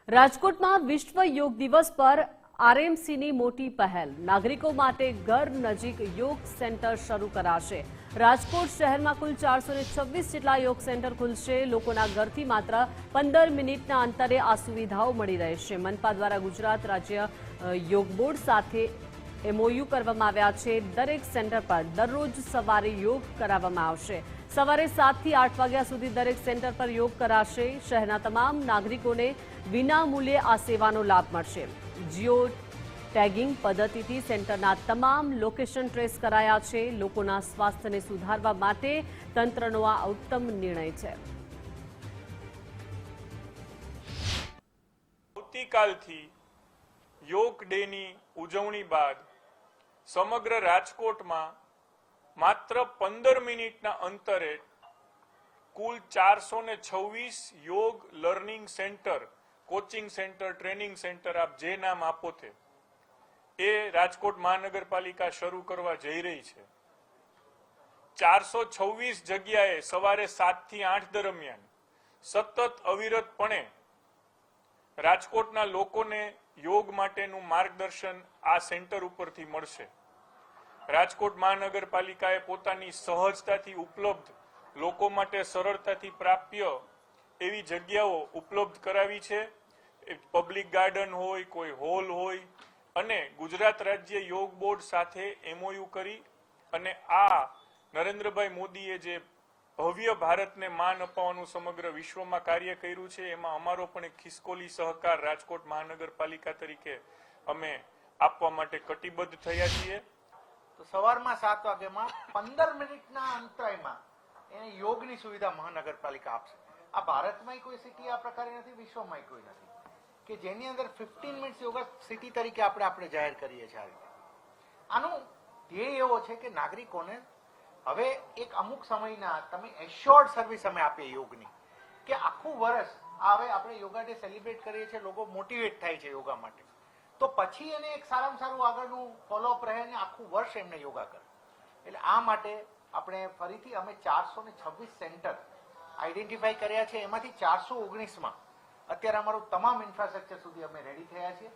રાજકોટમાં વિશ્વ યોગ દિવસ પર આરએમસીની મોટી પહેલ નાગરિકો માટે ઘર નજીક યોગ સેન્ટર શરૂ કરાશે। રાજકોટ શહેરમાં કુલ 426 જેટલા યોગ સેન્ટર ખુલશે। લોકોના ઘરથી માત્ર 15 મિનિટના અંતરે આ સુવિધાઓ મળી રહેશે। મનપા દ્વારા ગુજરાત રાજ્ય યોગ બોર્ડ સાથે એમઓયુ કરવામાં આવ્યા છે। દરેક સેન્ટર પર દરરોજ સવારે યોગ કરાવવામાં આવશે। સવારે 7 થી 8 વાગ્યા સુધી દરેક સેન્ટર પર યોગ કરાશે। શહેરના તમામ નાગરિકોને વિના મૂલ્યે આ સેવાનો લાભ મળશે। જીઓ ટેગિંગ પદ્ધતિથી સેન્ટરના તમામ લોકેશન ટ્રેસ કરાયા છે। લોકોના સ્વાસ્થ્યને સુધારવા માટે તંત્રનો આ ઉત્તમ નિર્ણય છે। આવતીકાલથી યોગ ડેની ઉજવણી બાદ સમગ્ર રાજકોટમાં માત્ર 15 મિનિટના અંતરે કુલ 426 યોગ learning centre, coaching centre, training centre, આપ જે નામ આપો તે એ રાજકોટ મહાનગરપાલિકા શરૂ કરવા જઈ રહી છે। 426 જગ્યાએ સવારે 7 થી 8 દરમિયાન સતત અવિરતપણે રાજકોટના લોકોને યોગ માટેનું માર્ગદર્શન આ સેન્ટર ઉપરથી મળશે। રાજકોટ મહાનગરપાલિકાએ પોતાની સહજતાથી ઉપલબ્ધ, લોકો માટે સરળતાથી પ્રાપ્ય એવી જગ્યાઓ ઉપલબ્ધ કરાવી છે। પબ્લિક ગાર્ડન હોય, કોઈ હોલ હોય, અને ગુજરાત રાજ્ય યોગ બોર્ડ સાથે એમઓયુ કરી અને આ નરેન્દ્રભાઈ મોદીએ જે ભવ્ય ભારતને માન અપાવવાનું સમગ્ર વિશ્વમાં કાર્ય કર્યું છે, એમાં અમારો પણ એક ખિસકોલી સહકાર રાજકોટ મહાનગરપાલિકા તરીકે અમે આપવા માટે કટિબદ્ધ થયા છીએ। તો સવારમાં 7 વાગ્યામાં 15 મિનિટના અંતરાયમાં એને યોગની સુવિધા મહાનગરપાલિકા આપશે। આ ભારતમાં કોઈ સિટી આ પ્રકારે નથી, વિશ્વમાં કોઈ નથી કે જેની અંદર 15 મિનિટ્સ યોગા સિટી તરીકે આપણે જાહેર કરીએ છીએ। આ રીતે આનું ધ્યેય એવો છે કે નાગરિકોને હવે એક અમુક સમયના તમે એશ્યોર્ડ સર્વિસ અમે આપીએ યોગની, કે આખું વર્ષ હવે આપણે યોગા ડે સેલિબ્રેટ કરીએ છીએ, લોકો મોટિવેટ થાય છે યોગા માટે, તો પછી એને એક સારામાં સારું આગળનું ફોલોઅપ રહે ને આખું વર્ષ એમને યોગા કરે। એટલે આ માટે આપણે ફરીથી અમે 426 સેન્ટર આઈડેન્ટિફાઈ કર્યા છે। એમાંથી 419માં અત્યારે અમારું તમામ ઇન્ફ્રાસ્ટ્રક્ચર સુધી અમે રેડી થયા છીએ।